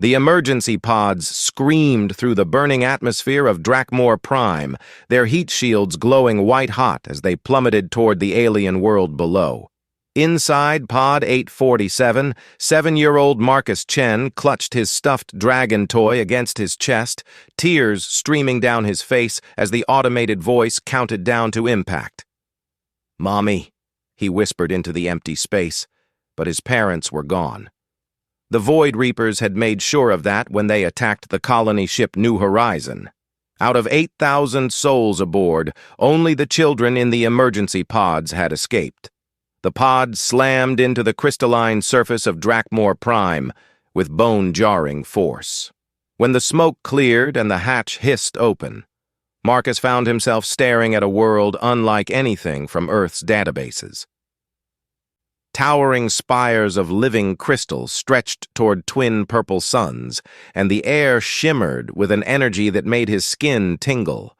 The emergency pods screamed through the burning atmosphere of Drakmor Prime, their heat shields glowing white-hot as they plummeted toward the alien world below. Inside Pod 847, 7-year-old Marcus Chen clutched his stuffed dragon toy against his chest, tears streaming down his face as the automated voice counted down to impact. "Mommy," he whispered into the empty space, but his parents were gone. The Void Reapers had made sure of that when they attacked the colony ship New Horizon. Out of 8,000 souls aboard, only the children in the emergency pods had escaped. The pods slammed into the crystalline surface of Drakmor Prime with bone-jarring force. When the smoke cleared and the hatch hissed open, Marcus found himself staring at a world unlike anything from Earth's databases. Towering spires of living crystal stretched toward twin purple suns, and the air shimmered with an energy that made his skin tingle.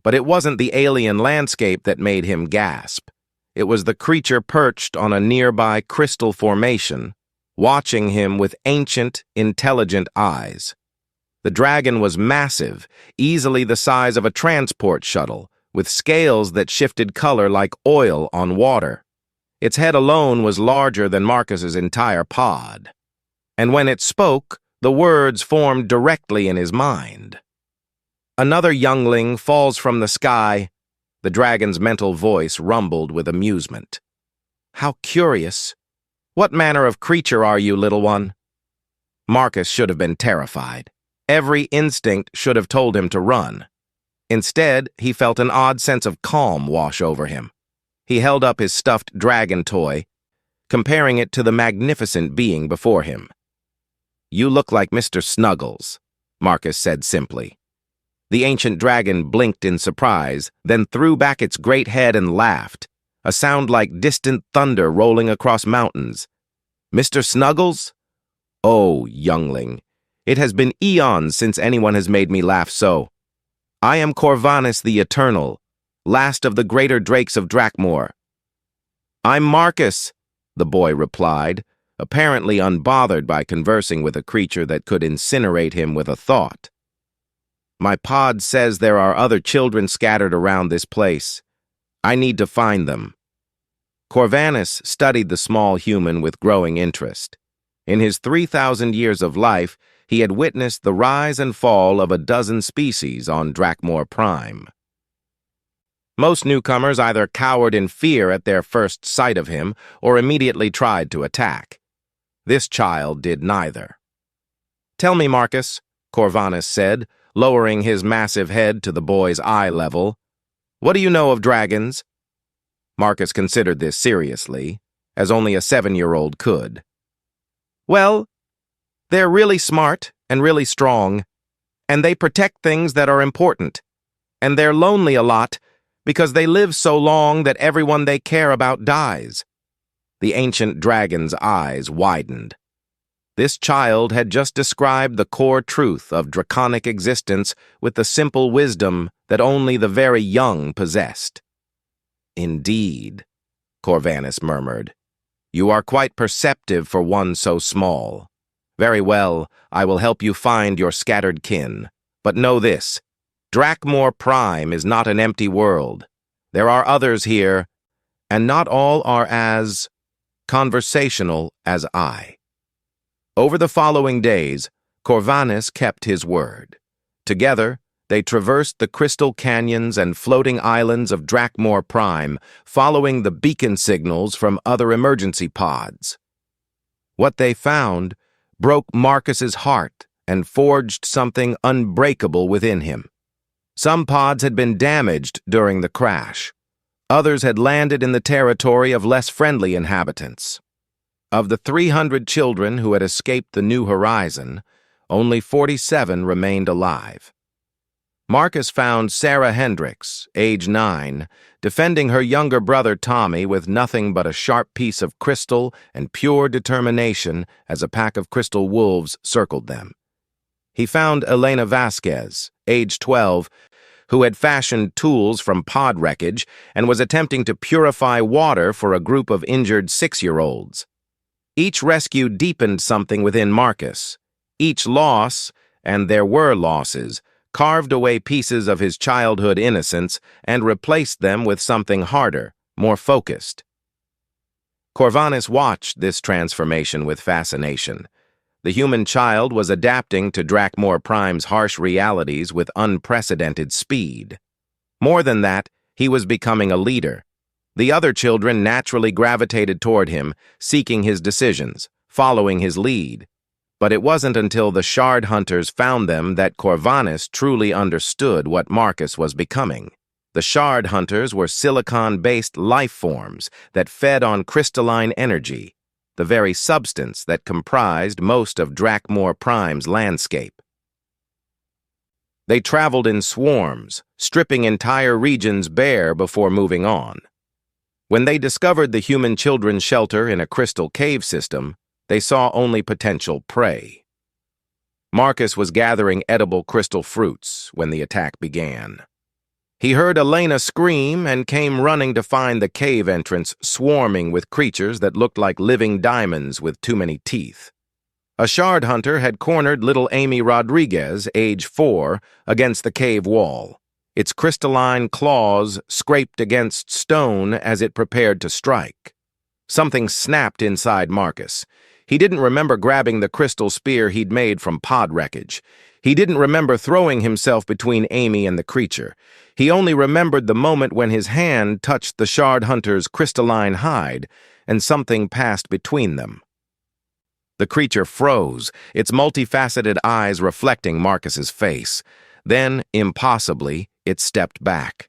But it wasn't the alien landscape that made him gasp. It was the creature perched on a nearby crystal formation, watching him with ancient, intelligent eyes. The dragon was massive, easily the size of a transport shuttle, with scales that shifted color like oil on water. Its head alone was larger than Marcus's entire pod. And when it spoke, the words formed directly in his mind. "Another youngling falls from the sky," the dragon's mental voice rumbled with amusement. "How curious. What manner of creature are you, little one?" Marcus should have been terrified. Every instinct should have told him to run. Instead, he felt an odd sense of calm wash over him. He held up his stuffed dragon toy, comparing it to the magnificent being before him. "You look like Mr. Snuggles," Marcus said simply. The ancient dragon blinked in surprise, then threw back its great head and laughed, a sound like distant thunder rolling across mountains. "Mr. Snuggles? Oh, youngling, it has been eons since anyone has made me laugh so. I am Corvanus the Eternal, last of the greater drakes of Drakmor." "I'm Marcus," the boy replied, apparently unbothered by conversing with a creature that could incinerate him with a thought. "My pod says there are other children scattered around this place. I need to find them." Corvanus studied the small human with growing interest. In his 3,000 years of life, he had witnessed the rise and fall of a dozen species on Drakmor Prime. Most newcomers either cowered in fear at their first sight of him or immediately tried to attack. This child did neither. "Tell me, Marcus," Corvanus said, lowering his massive head to the boy's eye level. "What do you know of dragons?" Marcus considered this seriously, as only a 7-year-old could. "Well, they're really smart and really strong, and they protect things that are important, and they're lonely a lot because they live so long that everyone they care about dies." The ancient dragon's eyes widened. This child had just described the core truth of draconic existence with the simple wisdom that only the very young possessed. "Indeed," Corvanus murmured. "You are quite perceptive for one so small. Very well, I will help you find your scattered kin. But know this, Drakmor Prime is not an empty world. There are others here, and not all are as conversational as I." Over the following days, Corvanus kept his word. Together, they traversed the crystal canyons and floating islands of Drakmor Prime, following the beacon signals from other emergency pods. What they found broke Marcus's heart and forged something unbreakable within him. Some pods had been damaged during the crash. Others had landed in the territory of less friendly inhabitants. Of the 300 children who had escaped the New Horizon, only 47 remained alive. Marcus found Sarah Hendricks, age 9, defending her younger brother Tommy with nothing but a sharp piece of crystal and pure determination as a pack of crystal wolves circled them. He found Elena Vasquez, age 12, who had fashioned tools from pod wreckage and was attempting to purify water for a group of injured 6-year-olds. Each rescue deepened something within Marcus. Each loss, and there were losses, carved away pieces of his childhood innocence and replaced them with something harder, more focused. Corvanus watched this transformation with fascination. The human child was adapting to Drakmor Prime's harsh realities with unprecedented speed. More than that, he was becoming a leader. The other children naturally gravitated toward him, seeking his decisions, following his lead. But it wasn't until the Shard Hunters found them that Corvanus truly understood what Marcus was becoming. The Shard Hunters were silicon-based life forms that fed on crystalline energy, the very substance that comprised most of Drakmor Prime's landscape. They traveled in swarms, stripping entire regions bare before moving on. When they discovered the human children's shelter in a crystal cave system, they saw only potential prey. Marcus was gathering edible crystal fruits when the attack began. He heard Elena scream and came running to find the cave entrance swarming with creatures that looked like living diamonds with too many teeth. A Shard Hunter had cornered little Amy Rodriguez, age 4, against the cave wall. Its crystalline claws scraped against stone as it prepared to strike. Something snapped inside Marcus. He didn't remember grabbing the crystal spear he'd made from pod wreckage. He didn't remember throwing himself between Amy and the creature. He only remembered the moment when his hand touched the Shard Hunter's crystalline hide, and something passed between them. The creature froze, its multifaceted eyes reflecting Marcus's face. Then, impossibly, it stepped back.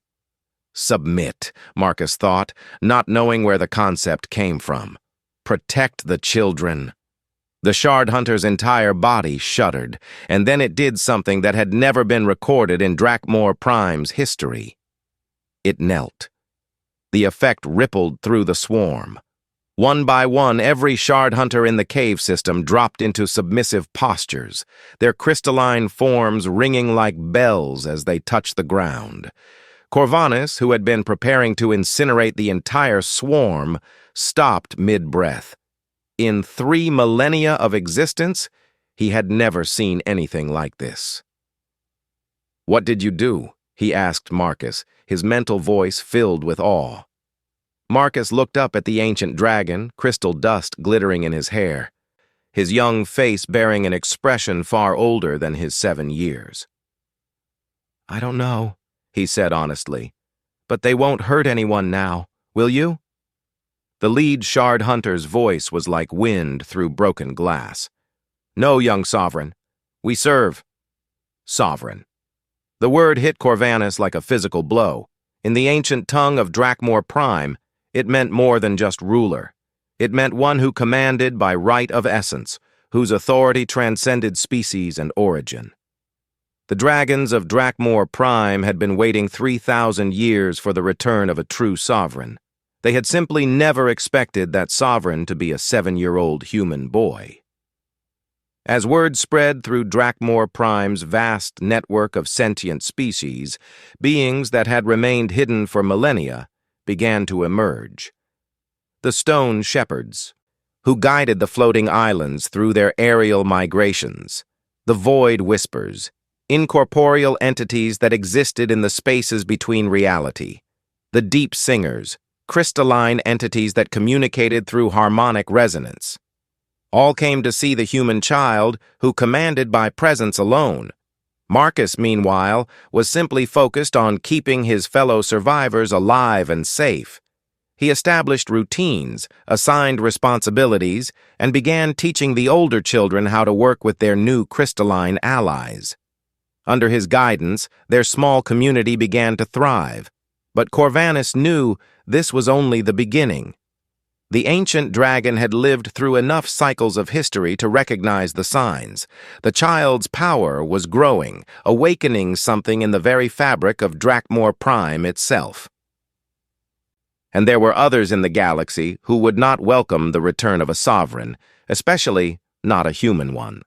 Submit, Marcus thought, not knowing where the concept came from. Protect the children. The Shard Hunter's entire body shuddered, and then it did something that had never been recorded in Drakmor Prime's history. It knelt. The effect rippled through the swarm. One by one, every Shard Hunter in the cave system dropped into submissive postures, their crystalline forms ringing like bells as they touched the ground. Corvanus, who had been preparing to incinerate the entire swarm, stopped mid-breath. In 3 millennia of existence, he had never seen anything like this. "What did you do?" he asked Marcus, his mental voice filled with awe. Marcus looked up at the ancient dragon, crystal dust glittering in his hair, his young face bearing an expression far older than his 7 years. "I don't know," he said honestly, "but they won't hurt anyone now, will you?" The lead Shard Hunter's voice was like wind through broken glass. "No, young sovereign. We serve." Sovereign. The word hit Corvanus like a physical blow. In the ancient tongue of Drakmor Prime, it meant more than just ruler. It meant one who commanded by right of essence, whose authority transcended species and origin. The dragons of Drakmor Prime had been waiting 3,000 years for the return of a true sovereign. They had simply never expected that sovereign to be a 7-year-old human boy. As word spread through Drakmor Prime's vast network of sentient species, beings that had remained hidden for millennia began to emerge. The stone shepherds, who guided the floating islands through their aerial migrations. The void whispers, incorporeal entities that existed in the spaces between reality. The deep singers, crystalline entities that communicated through harmonic resonance. All came to see the human child who commanded by presence alone. Marcus, meanwhile, was simply focused on keeping his fellow survivors alive and safe. He established routines, assigned responsibilities, and began teaching the older children how to work with their new crystalline allies. Under his guidance, their small community began to thrive. But Corvanus knew this was only the beginning. The ancient dragon had lived through enough cycles of history to recognize the signs. The child's power was growing, awakening something in the very fabric of Drakmor Prime itself. And there were others in the galaxy who would not welcome the return of a sovereign, especially not a human one.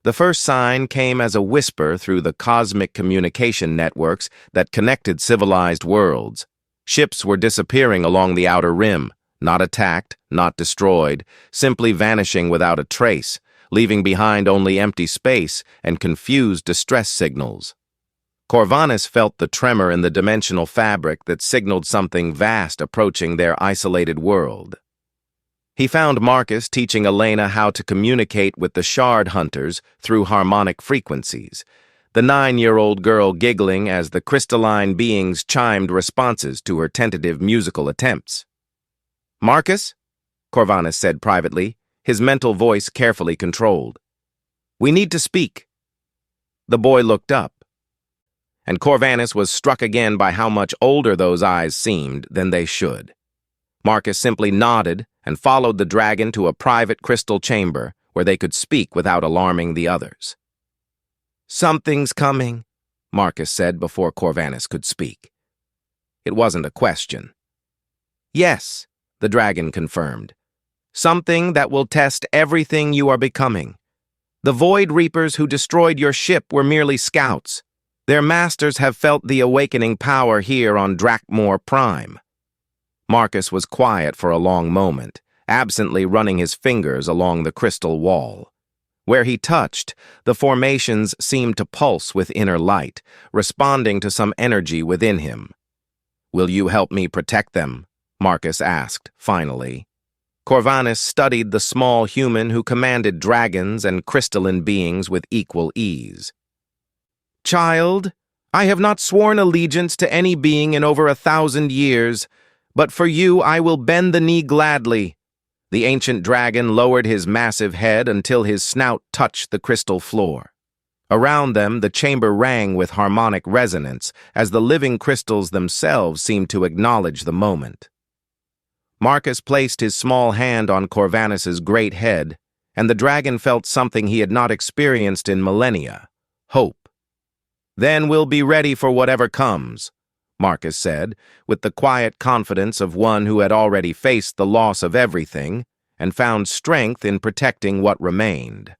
The first sign came as a whisper through the cosmic communication networks that connected civilized worlds. Ships were disappearing along the outer rim, not attacked, not destroyed, simply vanishing without a trace, leaving behind only empty space and confused distress signals. Corvanus felt the tremor in the dimensional fabric that signaled something vast approaching their isolated world. He found Marcus teaching Elena how to communicate with the shard hunters through harmonic frequencies, the 9-year-old girl giggling as the crystalline beings chimed responses to her tentative musical attempts. "Marcus?" Corvanus said privately, his mental voice carefully controlled. "We need to speak." The boy looked up, and Corvanus was struck again by how much older those eyes seemed than they should. Marcus simply nodded and followed the dragon to a private crystal chamber where they could speak without alarming the others. "Something's coming," Marcus said before Corvanus could speak. It wasn't a question. "Yes," the dragon confirmed. "Something that will test everything you are becoming. The Void Reapers who destroyed your ship were merely scouts. Their masters have felt the awakening power here on Drakmor Prime." Marcus was quiet for a long moment, absently running his fingers along the crystal wall. Where he touched, the formations seemed to pulse with inner light, responding to some energy within him. "Will you help me protect them?" Marcus asked, finally. Corvanus studied the small human who commanded dragons and crystalline beings with equal ease. "Child, I have not sworn allegiance to any being in over 1,000 years, but for you I will bend the knee gladly." The ancient dragon lowered his massive head until his snout touched the crystal floor. Around them, the chamber rang with harmonic resonance as the living crystals themselves seemed to acknowledge the moment. Marcus placed his small hand on Corvanus's great head, and the dragon felt something he had not experienced in millennia: hope. "Then we'll be ready for whatever comes," Marcus said, with the quiet confidence of one who had already faced the loss of everything and found strength in protecting what remained.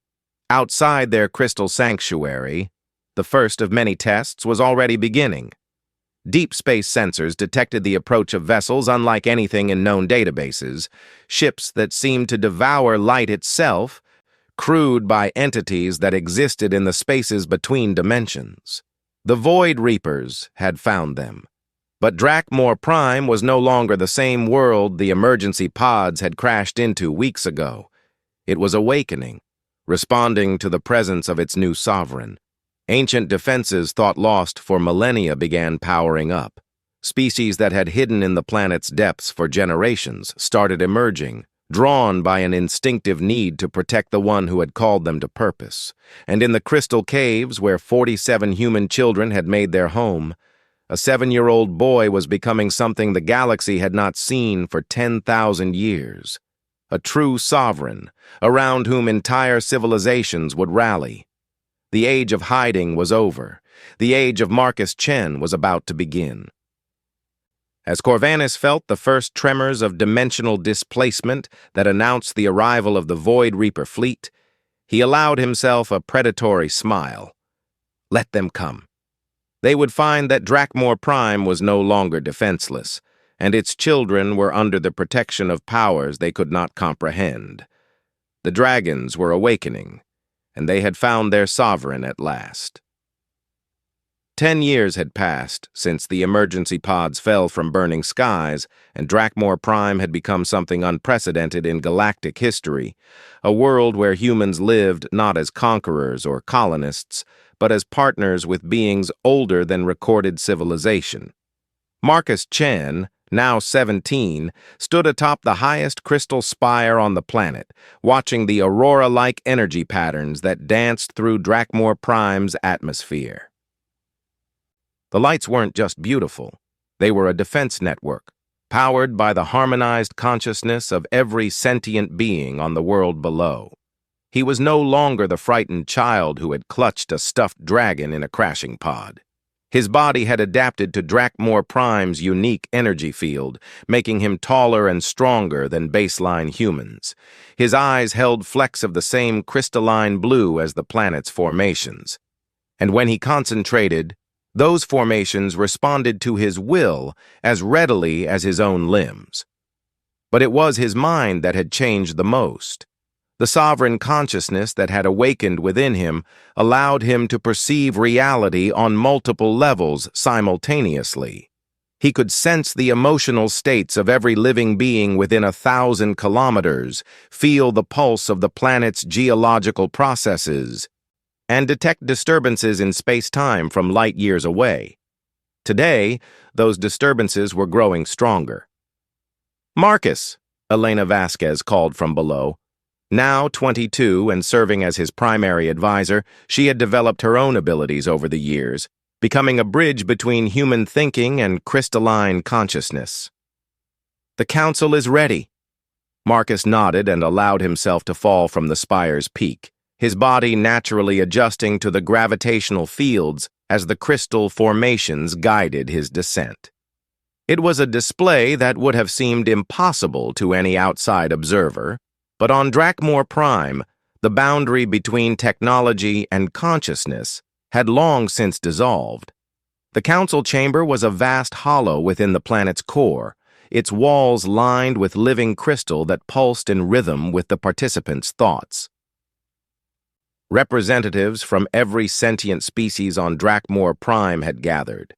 Outside their crystal sanctuary, the first of many tests was already beginning. Deep space sensors detected the approach of vessels unlike anything in known databases, ships that seemed to devour light itself, crewed by entities that existed in the spaces between dimensions. The Void Reapers had found them. But Drakmor Prime was no longer the same world the emergency pods had crashed into weeks ago. It was awakening, responding to the presence of its new sovereign. Ancient defenses thought lost for millennia began powering up. Species that had hidden in the planet's depths for generations started emerging, drawn by an instinctive need to protect the one who had called them to purpose. And in the crystal caves where 47 human children had made their home, a 7-year-old boy was becoming something the galaxy had not seen for 10,000 years. A true sovereign, around whom entire civilizations would rally. The age of hiding was over. The age of Marcus Chen was about to begin. As Corvanus felt the first tremors of dimensional displacement that announced the arrival of the Void Reaper fleet, he allowed himself a predatory smile. Let them come. They would find that Drakmor Prime was no longer defenseless, and its children were under the protection of powers they could not comprehend. The dragons were awakening, and they had found their sovereign at last. 10 years had passed since the emergency pods fell from burning skies, and Drakmor Prime had become something unprecedented in galactic history, a world where humans lived not as conquerors or colonists, but as partners with beings older than recorded civilization. Marcus Chen, now 17, stood atop the highest crystal spire on the planet, watching the aurora-like energy patterns that danced through Drakmor Prime's atmosphere. The lights weren't just beautiful. They were a defense network, powered by the harmonized consciousness of every sentient being on the world below. He was no longer the frightened child who had clutched a stuffed dragon in a crashing pod. His body had adapted to Drakmor Prime's unique energy field, making him taller and stronger than baseline humans. His eyes held flecks of the same crystalline blue as the planet's formations. And when he concentrated, those formations responded to his will as readily as his own limbs. But it was his mind that had changed the most. The sovereign consciousness that had awakened within him allowed him to perceive reality on multiple levels simultaneously. He could sense the emotional states of every living being within 1,000 kilometers, feel the pulse of the planet's geological processes, and detect disturbances in space-time from light years away. Today, those disturbances were growing stronger. "Marcus," Elena Vasquez called from below. Now 22 and serving as his primary advisor, she had developed her own abilities over the years, becoming a bridge between human thinking and crystalline consciousness. "The council is ready." Marcus nodded and allowed himself to fall from the spire's peak, his body naturally adjusting to the gravitational fields as the crystal formations guided his descent. It was a display that would have seemed impossible to any outside observer, but on Drakmor Prime, the boundary between technology and consciousness had long since dissolved. The council chamber was a vast hollow within the planet's core, its walls lined with living crystal that pulsed in rhythm with the participants' thoughts. Representatives from every sentient species on Drakmor Prime had gathered.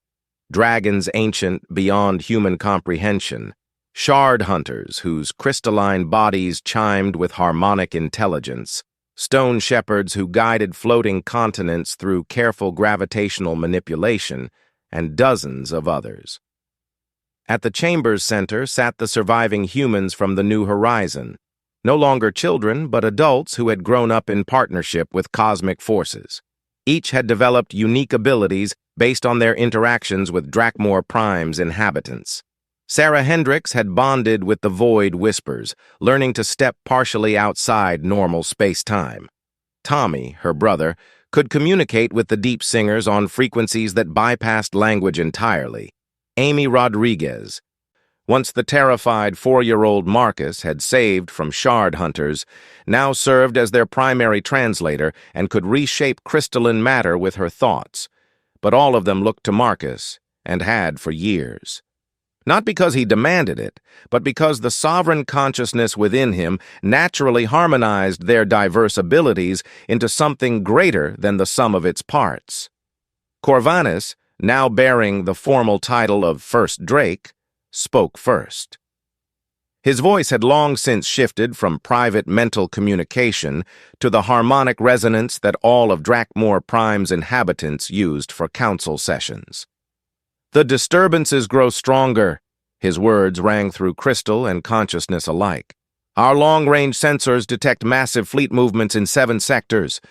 Dragons ancient beyond human comprehension, shard hunters whose crystalline bodies chimed with harmonic intelligence, stone shepherds who guided floating continents through careful gravitational manipulation, and dozens of others. At the chamber's center sat the surviving humans from the New Horizon, no longer children but adults who had grown up in partnership with cosmic forces. Each had developed unique abilities based on their interactions with Drakmor Prime's inhabitants. Sarah Hendricks had bonded with the Void Whispers, learning to step partially outside normal space-time. Tommy, her brother, could communicate with the Deep Singers on frequencies that bypassed language entirely. Amy Rodriguez. Once the terrified 4-year-old Marcus had saved from shard hunters, now served as their primary translator and could reshape crystalline matter with her thoughts. But all of them looked to Marcus, and had for years. Not because he demanded it, but because the sovereign consciousness within him naturally harmonized their diverse abilities into something greater than the sum of its parts. Corvanus, now bearing the formal title of First Drake, spoke first. His voice had long since shifted from private mental communication to the harmonic resonance that all of Drakmor Prime's inhabitants used for council sessions. "The disturbances grow stronger," his words rang through crystal and consciousness alike. "Our long-range sensors detect massive fleet movements in 7 sectors.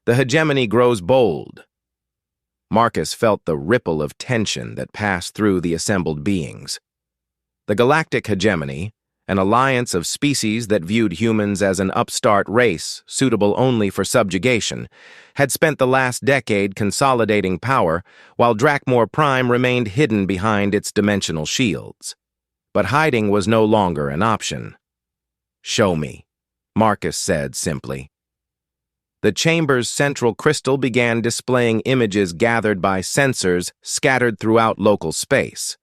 The hegemony grows bold." Marcus felt the ripple of tension that passed through the assembled beings. The galactic hegemony, an alliance of species that viewed humans as an upstart race suitable only for subjugation, had spent the last decade consolidating power while Drakmor Prime remained hidden behind its dimensional shields. But hiding was no longer an option. "Show me," Marcus said simply. The chamber's central crystal began displaying images gathered by sensors scattered throughout local space.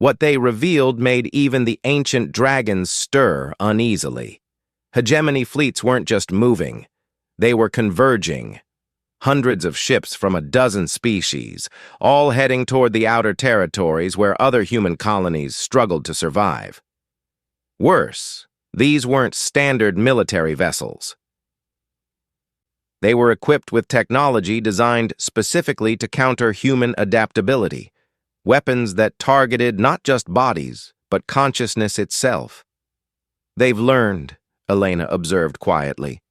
What they revealed made even the ancient dragons stir uneasily. Hegemony fleets weren't just moving, they were converging. Hundreds of ships from a dozen species, all heading toward the outer territories where other human colonies struggled to survive. Worse, these weren't standard military vessels. They were equipped with technology designed specifically to counter human adaptability. Weapons that targeted not just bodies, but consciousness itself. "They've learned," Elena observed quietly.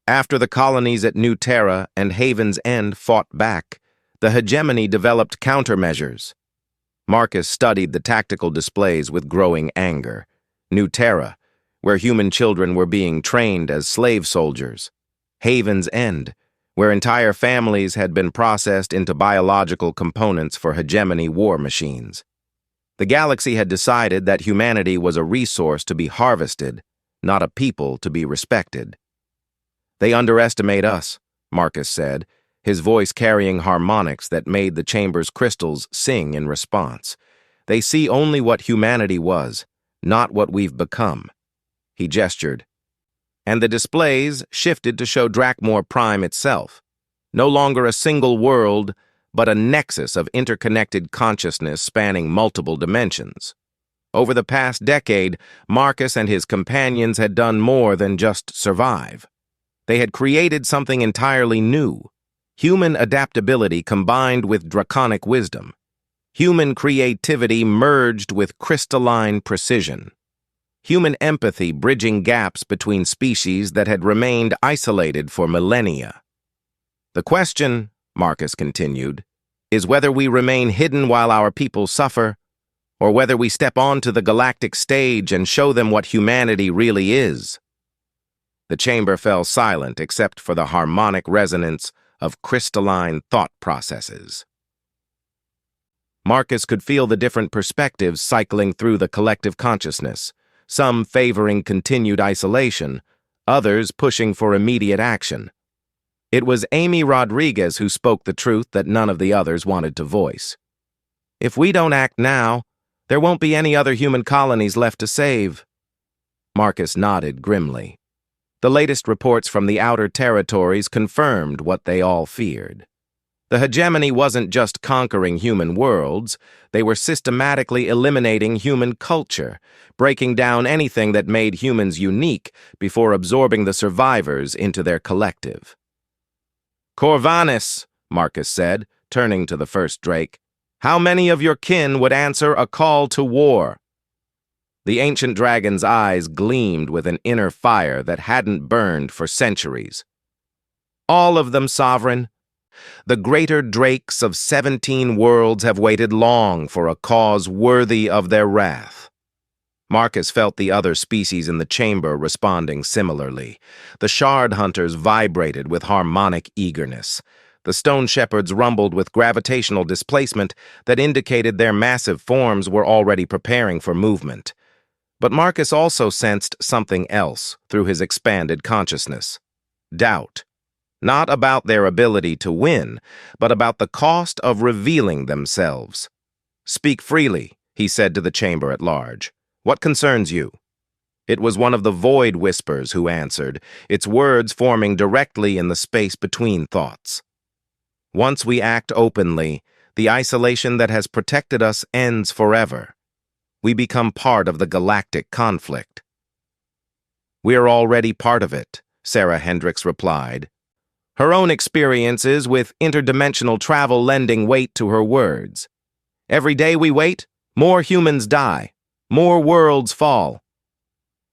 "After the colonies at New Terra and Haven's End fought back, the hegemony developed countermeasures." Marcus studied the tactical displays with growing anger. New Terra, where human children were being trained as slave soldiers. Haven's End, where entire families had been processed into biological components for hegemony war machines. The galaxy had decided that humanity was a resource to be harvested, not a people to be respected. "They underestimate us," Marcus said, his voice carrying harmonics that made the chamber's crystals sing in response. "They see only what humanity was, not what we've become." He gestured. and the displays shifted to show Drakmor Prime itself. No longer a single world, but a nexus of interconnected consciousness spanning multiple dimensions. Over the past decade, Marcus and his companions had done more than just survive. They had created something entirely new: human adaptability combined with draconic wisdom. Human creativity merged with crystalline precision. Human empathy bridging gaps between species that had remained isolated for millennia. The question, Marcus continued, is whether we remain hidden while our people suffer, or whether we step onto the galactic stage and show them what humanity really is. The chamber fell silent except for the harmonic resonance of crystalline thought processes. Marcus could feel the different perspectives cycling through the collective consciousness, some favoring continued isolation, others pushing for immediate action. It was Amy Rodriguez who spoke the truth that none of the others wanted to voice. If we don't act now, there won't be any other human colonies left to save. Marcus nodded grimly. The latest reports from the outer territories confirmed what they all feared. The hegemony wasn't just conquering human worlds, they were systematically eliminating human culture, breaking down anything that made humans unique before absorbing the survivors into their collective. "Corvanis," Marcus said, turning to the first Drake, "how many of your kin would answer a call to war?" The ancient dragon's eyes gleamed with an inner fire that hadn't burned for centuries. "All of them, Sovereign. The greater drakes of 17 worlds have waited long for a cause worthy of their wrath." Marcus felt the other species in the chamber responding similarly. The shard hunters vibrated with harmonic eagerness. The stone shepherds rumbled with gravitational displacement that indicated their massive forms were already preparing for movement. But Marcus also sensed something else through his expanded consciousness: doubt. Not about their ability to win, but about the cost of revealing themselves. "Speak freely," he said to the chamber at large. "What concerns you?" It was one of the void whispers who answered, its words forming directly in the space between thoughts. "Once we act openly, the isolation that has protected us ends forever. We become part of the galactic conflict." "We're already part of it," Sarah Hendricks replied, her own experiences with interdimensional travel lending weight to her words. "Every day we wait, more humans die, more worlds fall."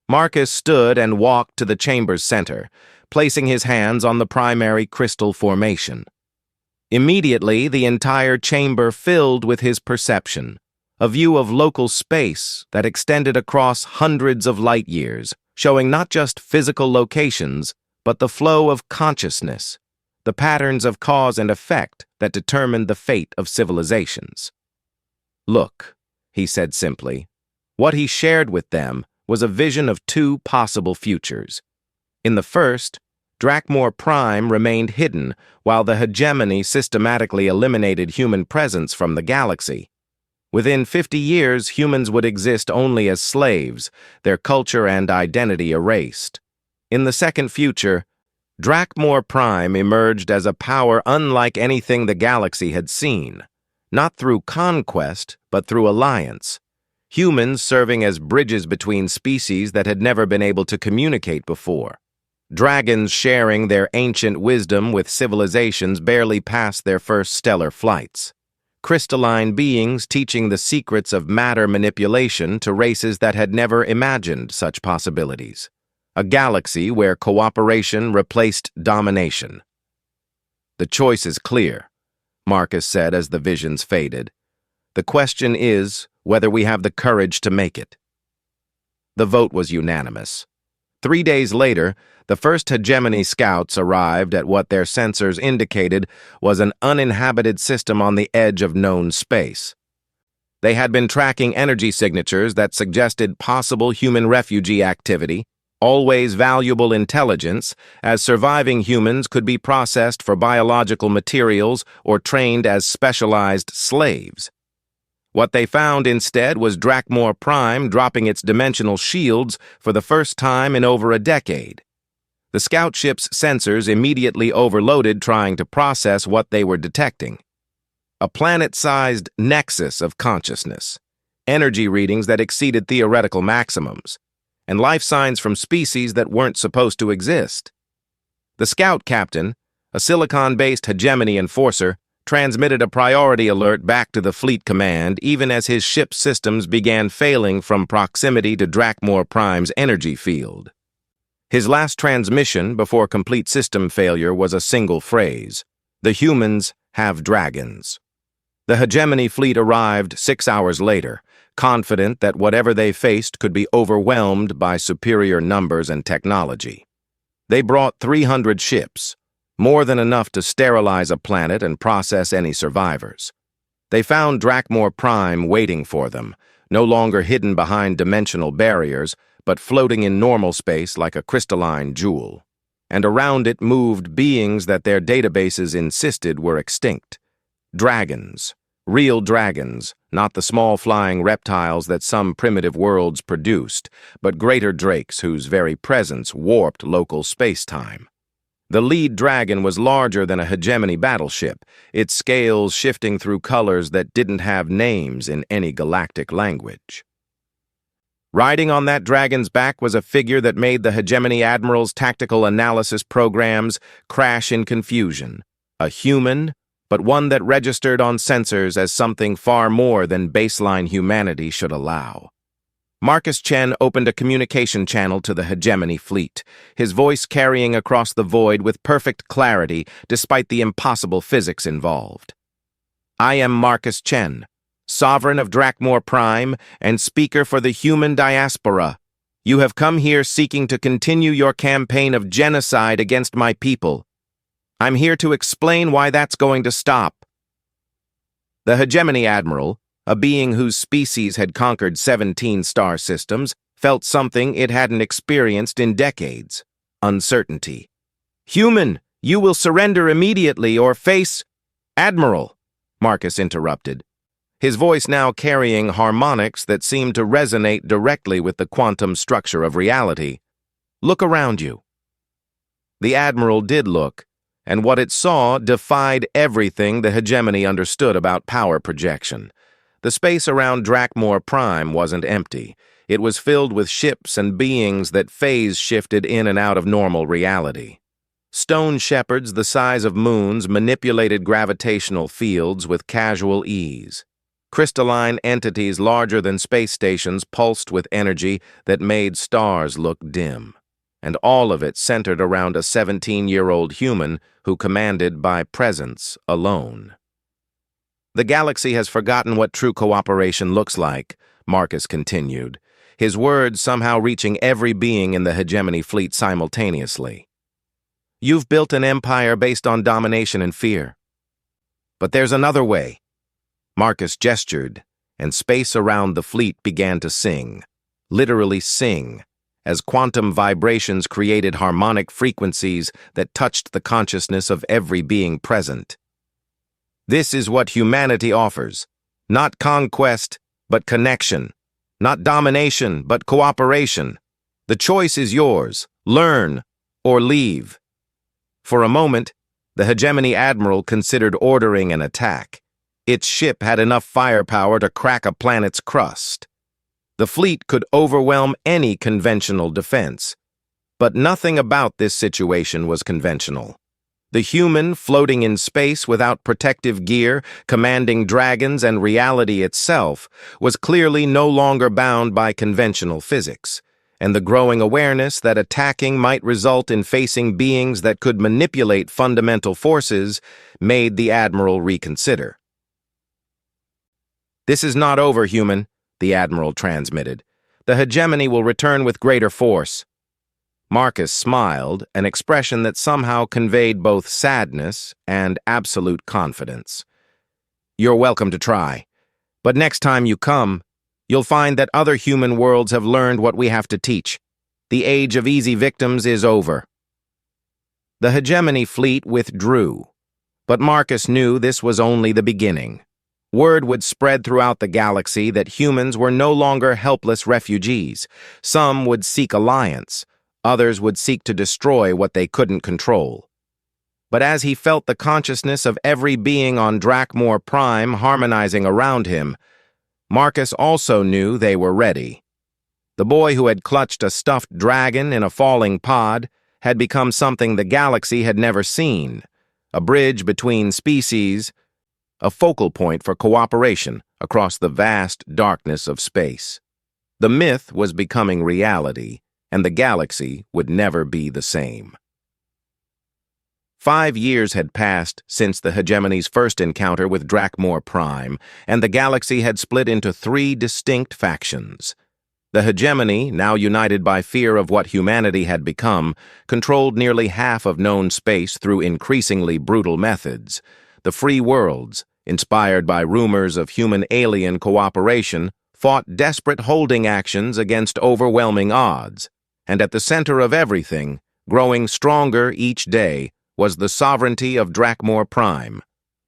Marcus stood and walked to the chamber's center, placing his hands on the primary crystal formation. Immediately, the entire chamber filled with his perception, a view of local space that extended across hundreds of light years, showing not just physical locations, but the flow of consciousness, the patterns of cause and effect that determined the fate of civilizations. "Look," he said simply. What he shared with them was a vision of two possible futures. In the first, Drakmor Prime remained hidden while the hegemony systematically eliminated human presence from the galaxy. Within 50 years, humans would exist only as slaves, their culture and identity erased. In the second future, Drakmor Prime emerged as a power unlike anything the galaxy had seen, not through conquest, but through alliance. Humans serving as bridges between species that had never been able to communicate before. Dragons sharing their ancient wisdom with civilizations barely past their first stellar flights. Crystalline beings teaching the secrets of matter manipulation to races that had never imagined such possibilities. A galaxy where cooperation replaced domination. "The choice is clear," Marcus said as the visions faded. "The question is whether we have the courage to make it." The vote was unanimous. 3 days later, the first hegemony scouts arrived at what their sensors indicated was an uninhabited system on the edge of known space. They had been tracking energy signatures that suggested possible human refugee activity, always valuable intelligence, as surviving humans could be processed for biological materials or trained as specialized slaves. What they found instead was Drakmor Prime dropping its dimensional shields for the first time in over a decade. The scout ship's sensors immediately overloaded trying to process what they were detecting. A planet-sized nexus of consciousness, energy readings that exceeded theoretical maximums, and life signs from species that weren't supposed to exist. The scout captain, a silicon-based hegemony enforcer, transmitted a priority alert back to the fleet command even as his ship's systems began failing from proximity to Drakmor Prime's energy field. His last transmission before complete system failure was a single phrase: "The humans have dragons." The hegemony fleet arrived 6 hours later, confident that whatever they faced could be overwhelmed by superior numbers and technology. They brought 300 ships, more than enough to sterilize a planet and process any survivors. They found Drakmor Prime waiting for them, no longer hidden behind dimensional barriers, but floating in normal space like a crystalline jewel. And around it moved beings that their databases insisted were extinct. Dragons. Real dragons, not the small flying reptiles that some primitive worlds produced, but greater drakes whose very presence warped local space-time. The lead dragon was larger than a hegemony battleship, its scales shifting through colors that didn't have names in any galactic language. Riding on that dragon's back was a figure that made the hegemony admiral's tactical analysis programs crash in confusion. A human, but one that registered on sensors as something far more than baseline humanity should allow. Marcus Chen opened a communication channel to the hegemony fleet, his voice carrying across the void with perfect clarity despite the impossible physics involved. "I am Marcus Chen, sovereign of Drakmor Prime and speaker for the human diaspora. You have come here seeking to continue your campaign of genocide against my people. I'm here to explain why that's going to stop." The hegemony admiral, a being whose species had conquered 17 star systems, felt something it hadn't experienced in decades: uncertainty. "Human, you will surrender immediately or face—" "Admiral," Marcus interrupted, his voice now carrying harmonics that seemed to resonate directly with the quantum structure of reality. "Look around you." The admiral did look, and what it saw defied everything the hegemony understood about power projection. The space around Drakmor Prime wasn't empty. It was filled with ships and beings that phase-shifted in and out of normal reality. Stone shepherds the size of moons manipulated gravitational fields with casual ease. Crystalline entities larger than space stations pulsed with energy that made stars look dim. And all of it centered around a 17-year-old human who commanded by presence alone. "The galaxy has forgotten what true cooperation looks like," Marcus continued, his words somehow reaching every being in the hegemony fleet simultaneously. "You've built an empire based on domination and fear. But there's another way." Marcus gestured, and space around the fleet began to sing, literally sing, as quantum vibrations created harmonic frequencies that touched the consciousness of every being present. "This is what humanity offers. Not conquest, but connection. Not domination, but cooperation. The choice is yours. Learn or leave." For a moment, the hegemony admiral considered ordering an attack. Its ship had enough firepower to crack a planet's crust. The fleet could overwhelm any conventional defense. But nothing about this situation was conventional. The human floating in space without protective gear, commanding dragons and reality itself, was clearly no longer bound by conventional physics, and the growing awareness that attacking might result in facing beings that could manipulate fundamental forces made the admiral reconsider. "This is not over, human," the admiral transmitted. "The hegemony will return with greater force." Marcus smiled, an expression that somehow conveyed both sadness and absolute confidence. "You're welcome to try. But next time you come, you'll find that other human worlds have learned what we have to teach. The age of easy victims is over." The hegemony fleet withdrew, but Marcus knew this was only the beginning. Word would spread throughout the galaxy that humans were no longer helpless refugees. Some would seek alliance. Others would seek to destroy what they couldn't control. But as he felt the consciousness of every being on Drakmor Prime harmonizing around him, Marcus also knew they were ready. The boy who had clutched a stuffed dragon in a falling pod had become something the galaxy had never seen, a bridge between species, a focal point for cooperation across the vast darkness of space. The myth was becoming reality, and the galaxy would never be the same. 5 years had passed since the hegemony's first encounter with Drakmor Prime, and the galaxy had split into 3 distinct factions. The hegemony, now united by fear of what humanity had become, controlled nearly half of known space through increasingly brutal methods. The free worlds, inspired by rumors of human-alien cooperation, fought desperate holding actions against overwhelming odds. And at the center of everything, growing stronger each day, was the sovereignty of Drakmor Prime.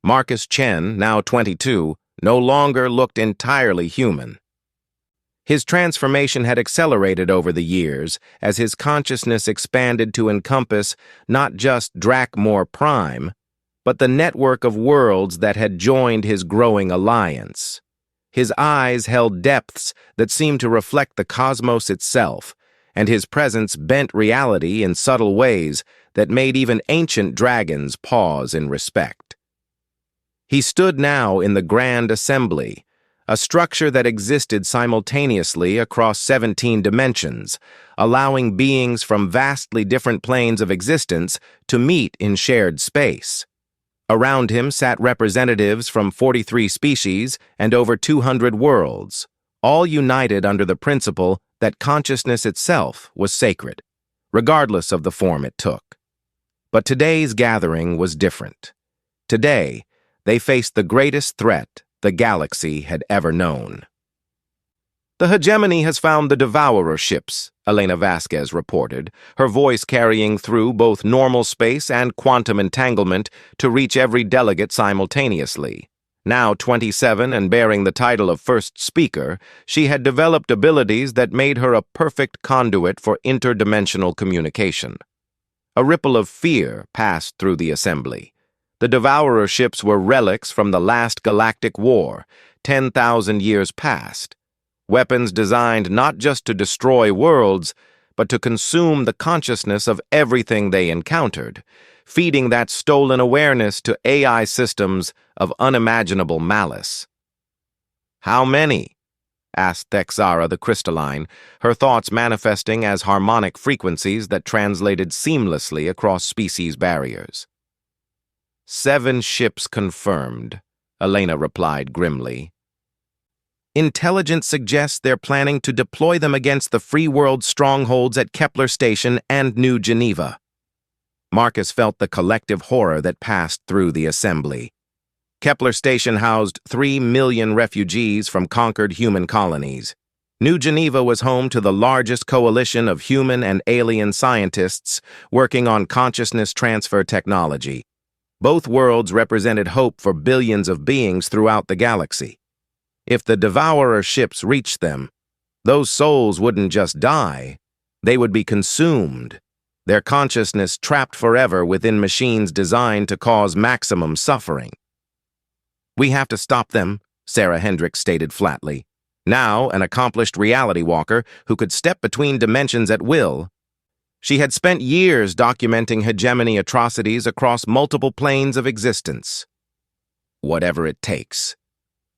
Marcus Chen, now 22, no longer looked entirely human. His transformation had accelerated over the years as his consciousness expanded to encompass not just Drakmor Prime, but the network of worlds that had joined his growing alliance. His eyes held depths that seemed to reflect the cosmos itself, and his presence bent reality in subtle ways that made even ancient dragons pause in respect. He stood now in the Grand Assembly, a structure that existed simultaneously across 17 dimensions, allowing beings from vastly different planes of existence to meet in shared space. Around him sat representatives from 43 species and over 200 worlds, all united under the principle that consciousness itself was sacred, regardless of the form it took. But today's gathering was different. Today, they faced the greatest threat the galaxy had ever known. "The hegemony has found the Devourer ships," Elena Vasquez reported, her voice carrying through both normal space and quantum entanglement to reach every delegate simultaneously. Now 27 and bearing the title of First Speaker, she had developed abilities that made her a perfect conduit for interdimensional communication. A ripple of fear passed through the assembly. The Devourer ships were relics from the last galactic war, 10,000 years past. Weapons designed not just to destroy worlds, but to consume the consciousness of everything they encountered, feeding that stolen awareness to AI systems of unimaginable malice. "How many?" asked Thexara the Crystalline, her thoughts manifesting as harmonic frequencies that translated seamlessly across species barriers. 7 ships confirmed, Elena replied grimly. Intelligence suggests they're planning to deploy them against the free world strongholds at Kepler Station and New Geneva. Marcus felt the collective horror that passed through the assembly. Kepler Station housed 3 million refugees from conquered human colonies. New Geneva was home to the largest coalition of human and alien scientists working on consciousness transfer technology. Both worlds represented hope for billions of beings throughout the galaxy. If the Devourer ships reached them, those souls wouldn't just die, they would be consumed, their consciousness trapped forever within machines designed to cause maximum suffering. "We have to stop them," Sarah Hendricks stated flatly. Now an accomplished reality walker who could step between dimensions at will, she had spent years documenting hegemony atrocities across multiple planes of existence. "Whatever it takes."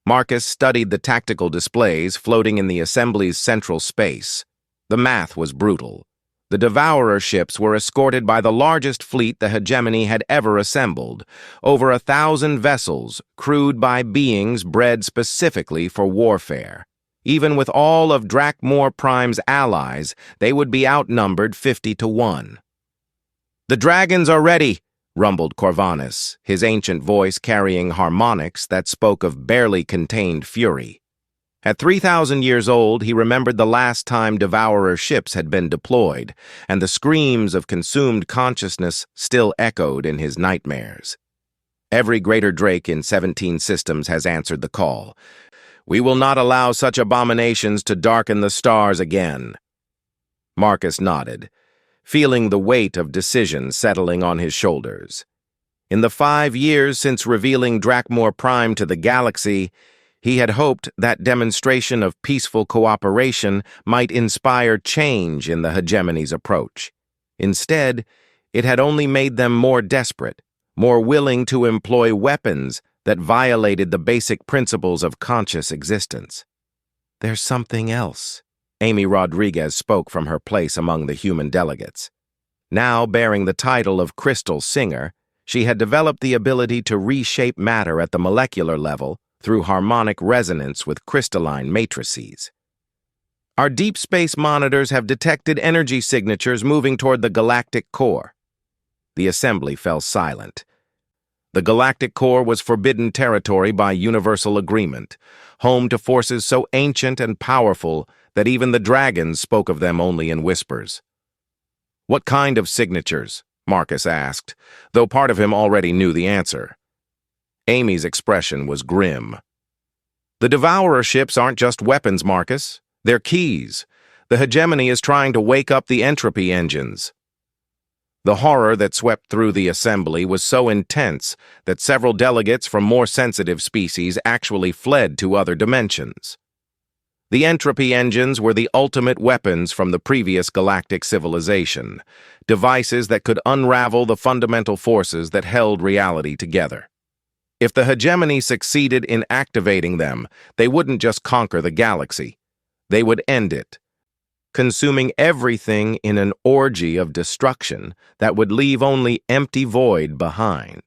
Marcus studied the tactical displays floating in the assembly's central space. The math was brutal. The Devourer ships were escorted by the largest fleet the hegemony had ever assembled, over 1,000 vessels crewed by beings bred specifically for warfare. Even with all of Drakmor Prime's allies, they would be outnumbered 50 to 1. "The dragons are ready," rumbled Corvanus, his ancient voice carrying harmonics that spoke of barely contained fury. At 3,000 years old, he remembered the last time Devourer ships had been deployed, and the screams of consumed consciousness still echoed in his nightmares. "Every greater drake in 17 systems has answered the call. We will not allow such abominations to darken the stars again." Marcus nodded. feeling the weight of decision settling on his shoulders. In the 5 years since revealing Drakmor Prime to the galaxy, he had hoped that demonstration of peaceful cooperation might inspire change in the hegemony's approach. Instead, it had only made them more desperate, more willing to employ weapons that violated the basic principles of conscious existence. "There's something else," Amy Rodriguez spoke from her place among the human delegates. Now bearing the title of Crystal Singer, she had developed the ability to reshape matter at the molecular level through harmonic resonance with crystalline matrices. "Our deep space monitors have detected energy signatures moving toward the galactic core." The assembly fell silent. The galactic core was forbidden territory by universal agreement, home to forces so ancient and powerful that even the dragons spoke of them only in whispers. "What kind of signatures?" Marcus asked, though part of him already knew the answer. Amy's expression was grim. "The Devourer ships aren't just weapons, Marcus. They're keys. The hegemony is trying to wake up the entropy engines." The horror that swept through the assembly was so intense that several delegates from more sensitive species actually fled to other dimensions. The entropy engines were the ultimate weapons from the previous galactic civilization, devices that could unravel the fundamental forces that held reality together. If the hegemony succeeded in activating them, they wouldn't just conquer the galaxy. They would end it, consuming everything in an orgy of destruction that would leave only empty void behind.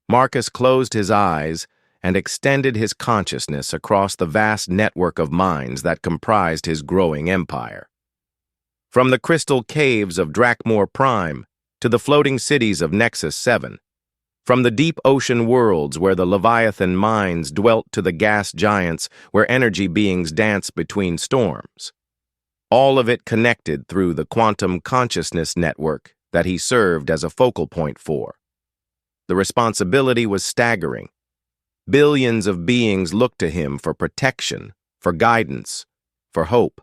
Marcus closed his eyes and extended his consciousness across the vast network of minds that comprised his growing empire. From the crystal caves of Drakmor Prime to the floating cities of Nexus 7, from the deep ocean worlds where the Leviathan mines dwelt to the gas giants where energy beings danced between storms. All of it connected through the quantum consciousness network that he served as a focal point for. The responsibility was staggering. Billions of beings looked to him for protection, for guidance, for hope.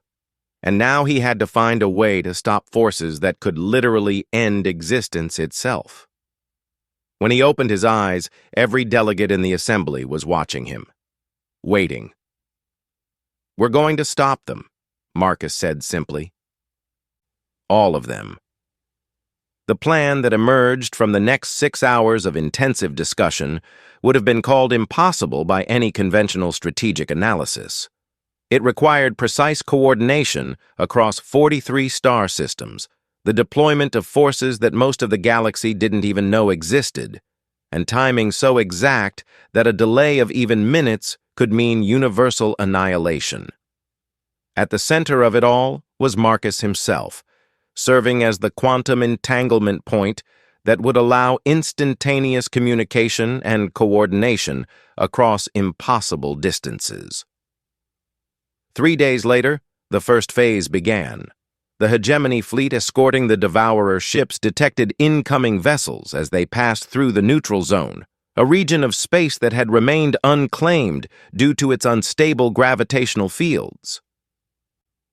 And now he had to find a way to stop forces that could literally end existence itself. When he opened his eyes, every delegate in the assembly was watching him, waiting. "We're going to stop them," Marcus said simply. "All of them." The plan that emerged from the next 6 hours of intensive discussion would have been called impossible by any conventional strategic analysis. It required precise coordination across 43 star systems, the deployment of forces that most of the galaxy didn't even know existed, and timing so exact that a delay of even minutes could mean universal annihilation. At the center of it all was Marcus himself, serving as the quantum entanglement point that would allow instantaneous communication and coordination across impossible distances. 3 days later, the first phase began. The hegemony fleet escorting the Devourer ships detected incoming vessels as they passed through the neutral zone, a region of space that had remained unclaimed due to its unstable gravitational fields.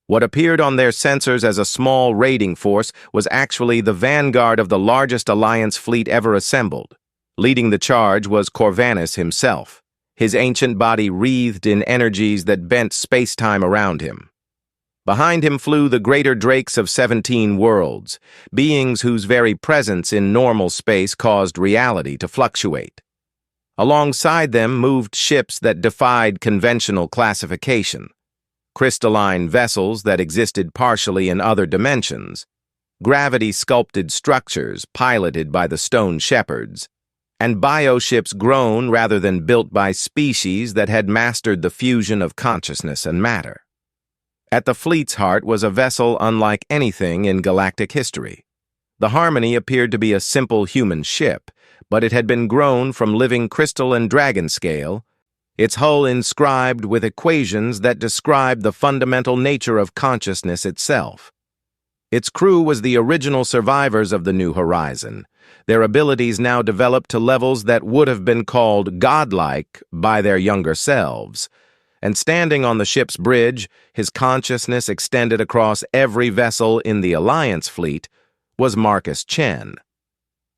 What appeared on their sensors as a small raiding force was actually the vanguard of the largest Alliance fleet ever assembled. Leading the charge was Corvanus himself, his ancient body wreathed in energies that bent space-time around him. Behind him flew the greater drakes of 17 worlds, beings whose very presence in normal space caused reality to fluctuate. Alongside them moved ships that defied conventional classification, crystalline vessels that existed partially in other dimensions, gravity-sculpted structures piloted by the stone shepherds, and bioships grown rather than built by species that had mastered the fusion of consciousness and matter. At the fleet's heart was a vessel unlike anything in galactic history. The Harmony appeared to be a simple human ship, but it had been grown from living crystal and dragon scale, its hull inscribed with equations that described the fundamental nature of consciousness itself. Its crew was the original survivors of the New Horizon, their abilities now developed to levels that would have been called godlike by their younger selves, and standing on the ship's bridge, his consciousness extended across every vessel in the Alliance fleet, was Marcus Chen.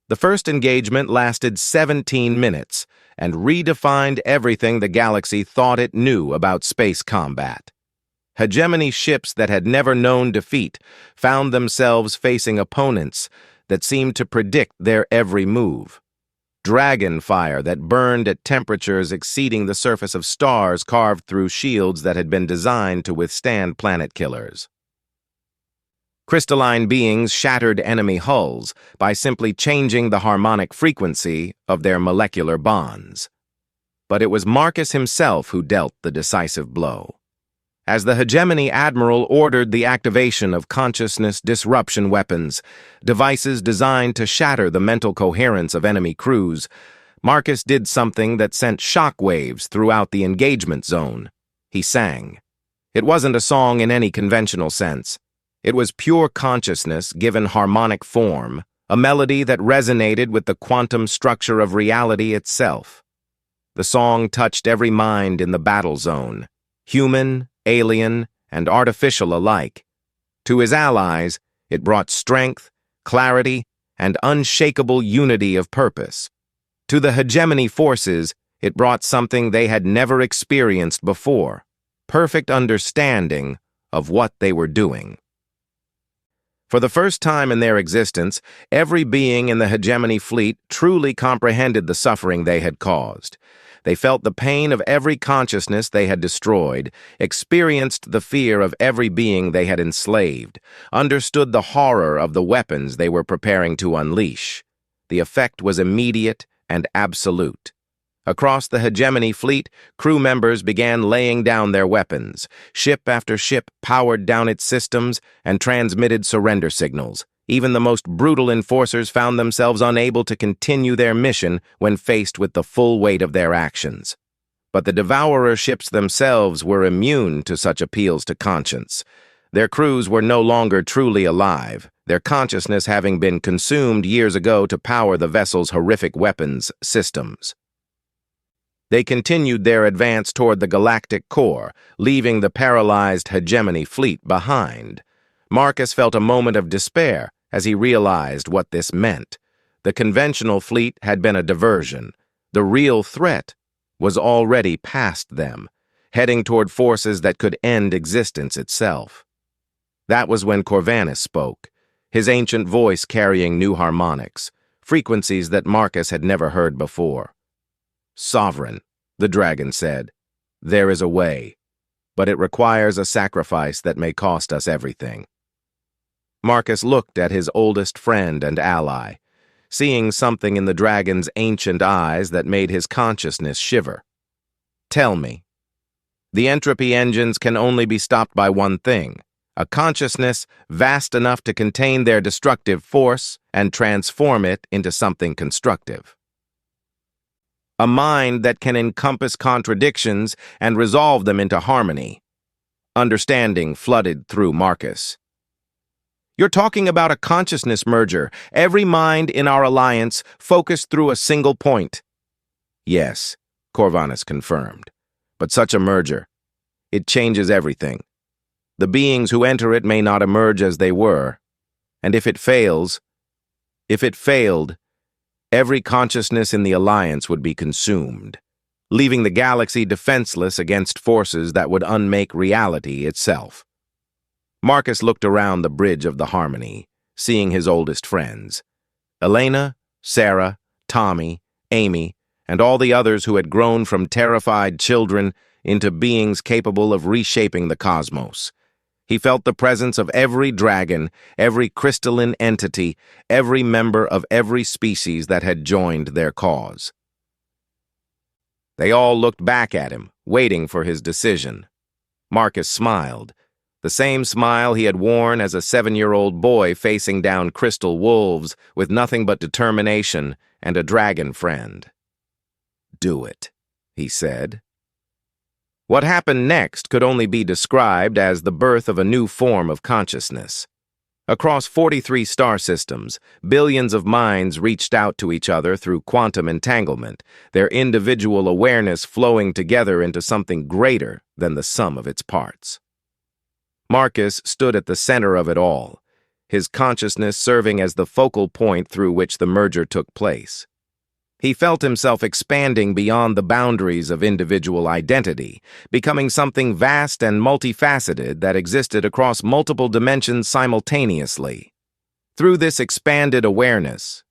The first engagement lasted 17 minutes and redefined everything the galaxy thought it knew about space combat. Hegemony ships that had never known defeat found themselves facing opponents that seemed to predict their every move. Dragon fire that burned at temperatures exceeding the surface of stars carved through shields that had been designed to withstand planet killers. Crystalline beings shattered enemy hulls by simply changing the harmonic frequency of their molecular bonds. But it was Marcus himself who dealt the decisive blow. As the Hegemony Admiral ordered the activation of consciousness disruption weapons, devices designed to shatter the mental coherence of enemy crews, Marcus did something that sent shockwaves throughout the engagement zone. He sang. It wasn't a song in any conventional sense. It was pure consciousness given harmonic form, a melody that resonated with the quantum structure of reality itself. The song touched every mind in the battle zone, human, alien, and artificial alike. To his allies, it brought strength, clarity, and unshakable unity of purpose. To the Hegemony forces, it brought something they had never experienced before, perfect understanding of what they were doing. For the first time in their existence, every being in the Hegemony fleet truly comprehended the suffering they had caused. They felt the pain of every consciousness they had destroyed, experienced the fear of every being they had enslaved, understood the horror of the weapons they were preparing to unleash. The effect was immediate and absolute. Across the Hegemony fleet, crew members began laying down their weapons. Ship after ship powered down its systems and transmitted surrender signals. Even the most brutal enforcers found themselves unable to continue their mission when faced with the full weight of their actions. But the Devourer ships themselves were immune to such appeals to conscience. Their crews were no longer truly alive, their consciousness having been consumed years ago to power the vessel's horrific weapons systems. They continued their advance toward the galactic core, leaving the paralyzed Hegemony fleet behind. Marcus felt a moment of despair as he realized what this meant. The conventional fleet had been a diversion. The real threat was already past them, heading toward forces that could end existence itself. That was when Corvanus spoke, his ancient voice carrying new harmonics, frequencies that Marcus had never heard before. "Sovereign," the dragon said, "there is a way, but it requires a sacrifice that may cost us everything." Marcus looked at his oldest friend and ally, seeing something in the dragon's ancient eyes that made his consciousness shiver. "Tell me." "The entropy engines can only be stopped by one thing, a consciousness vast enough to contain their destructive force and transform it into something constructive. A mind that can encompass contradictions and resolve them into harmony." Understanding flooded through Marcus. "You're talking about a consciousness merger, every mind in our alliance focused through a single point." "Yes," Corvanus confirmed. "But such a merger, it changes everything. The beings who enter it may not emerge as they were, and if it failed, every consciousness in the alliance would be consumed, leaving the galaxy defenseless against forces that would unmake reality itself." Marcus looked around the bridge of the Harmony, seeing his oldest friends. Elena, Sarah, Tommy, Amy, and all the others who had grown from terrified children into beings capable of reshaping the cosmos. He felt the presence of every dragon, every crystalline entity, every member of every species that had joined their cause. They all looked back at him, waiting for his decision. Marcus smiled, the same smile he had worn as a 7-year-old boy facing down crystal wolves with nothing but determination and a dragon friend. "Do it," he said. What happened next could only be described as the birth of a new form of consciousness. Across 43 star systems, billions of minds reached out to each other through quantum entanglement, their individual awareness flowing together into something greater than the sum of its parts. Marcus stood at the center of it all, his consciousness serving as the focal point through which the merger took place. He felt himself expanding beyond the boundaries of individual identity, becoming something vast and multifaceted that existed across multiple dimensions simultaneously. Through this expanded awareness,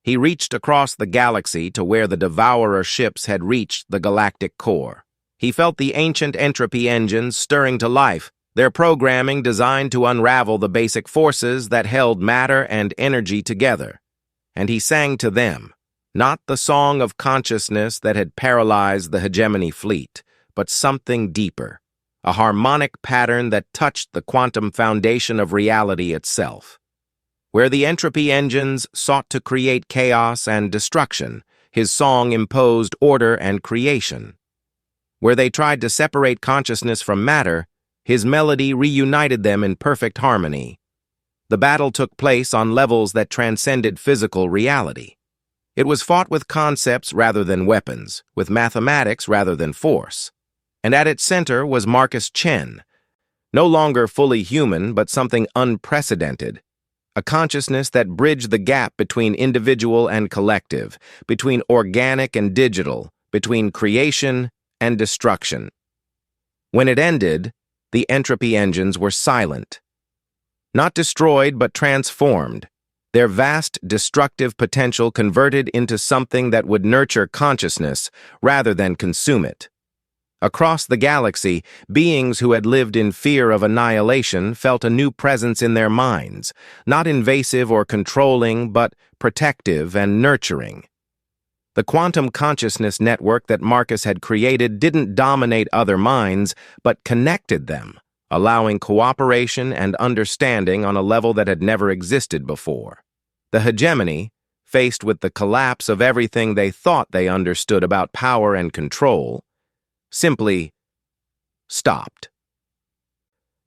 he reached across the galaxy to where the Devourer ships had reached the galactic core. He felt the ancient entropy engines stirring to life, their programming designed to unravel the basic forces that held matter and energy together. And he sang to them. Not the song of consciousness that had paralyzed the hegemony fleet, but something deeper, a harmonic pattern that touched the quantum foundation of reality itself. Where the entropy engines sought to create chaos and destruction, his song imposed order and creation. Where they tried to separate consciousness from matter, his melody reunited them in perfect harmony. The battle took place on levels that transcended physical reality. It was fought with concepts rather than weapons, with mathematics rather than force. And at its center was Marcus Chen, no longer fully human but something unprecedented, a consciousness that bridged the gap between individual and collective, between organic and digital, between creation and destruction. When it ended, the entropy engines were silent. Not destroyed but transformed. Their vast destructive potential converted into something that would nurture consciousness rather than consume it. Across the galaxy, beings who had lived in fear of annihilation felt a new presence in their minds, not invasive or controlling, but protective and nurturing. The quantum consciousness network that Marcus had created didn't dominate other minds, but connected them, allowing cooperation and understanding on a level that had never existed before. The hegemony, faced with the collapse of everything they thought they understood about power and control, simply stopped.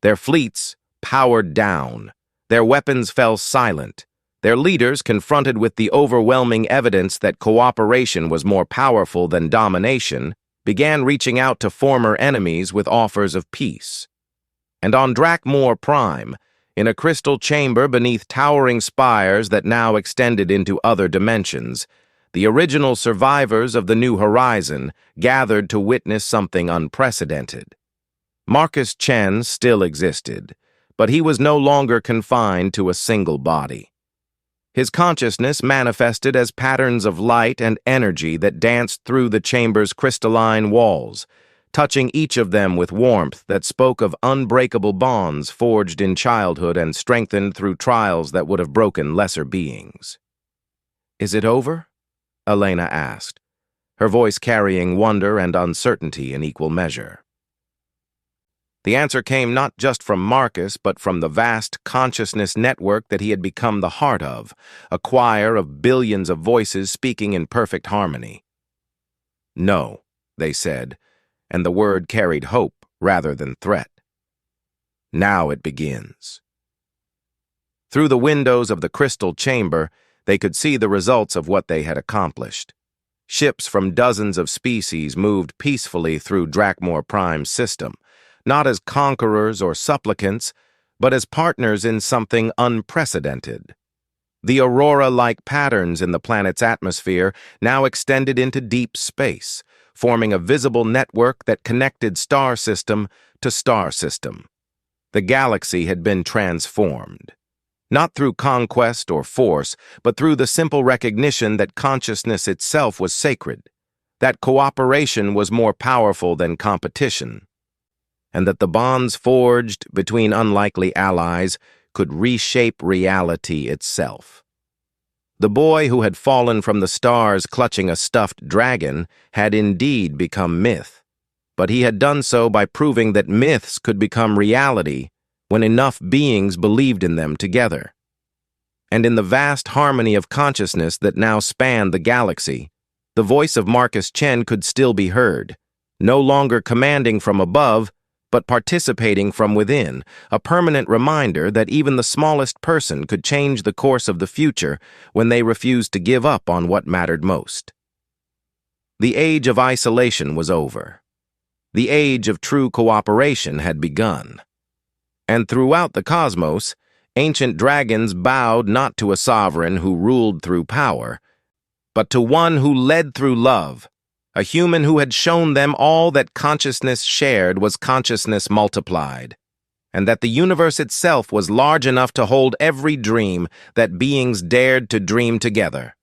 Their fleets powered down, their weapons fell silent, their leaders, confronted with the overwhelming evidence that cooperation was more powerful than domination, began reaching out to former enemies with offers of peace. And on Drakmor Prime, in a crystal chamber beneath towering spires that now extended into other dimensions, the original survivors of the New Horizon gathered to witness something unprecedented. Marcus Chen still existed, but he was no longer confined to a single body. His consciousness manifested as patterns of light and energy that danced through the chamber's crystalline walls, touching each of them with warmth that spoke of unbreakable bonds forged in childhood and strengthened through trials that would have broken lesser beings. "Is it over?" Elena asked, her voice carrying wonder and uncertainty in equal measure. The answer came not just from Marcus, but from the vast consciousness network that he had become the heart of, a choir of billions of voices speaking in perfect harmony. "No," they said, and the word carried hope rather than threat. "Now it begins." Through the windows of the crystal chamber, they could see the results of what they had accomplished. Ships from dozens of species moved peacefully through Drakmor Prime's system, not as conquerors or supplicants, but as partners in something unprecedented. The aurora-like patterns in the planet's atmosphere now extended into deep space, forming a visible network that connected star system to star system. The galaxy had been transformed. Not through conquest or force, but through the simple recognition that consciousness itself was sacred, that cooperation was more powerful than competition, and that the bonds forged between unlikely allies could reshape reality itself. The boy who had fallen from the stars clutching a stuffed dragon had indeed become myth, but he had done so by proving that myths could become reality when enough beings believed in them together. And in the vast harmony of consciousness that now spanned the galaxy, the voice of Marcus Chen could still be heard, no longer commanding from above, but participating from within, a permanent reminder that even the smallest person could change the course of the future when they refused to give up on what mattered most. The age of isolation was over. The age of true cooperation had begun. And throughout the cosmos, ancient dragons bowed not to a sovereign who ruled through power, but to one who led through love, a human who had shown them all that consciousness shared was consciousness multiplied, and that the universe itself was large enough to hold every dream that beings dared to dream together.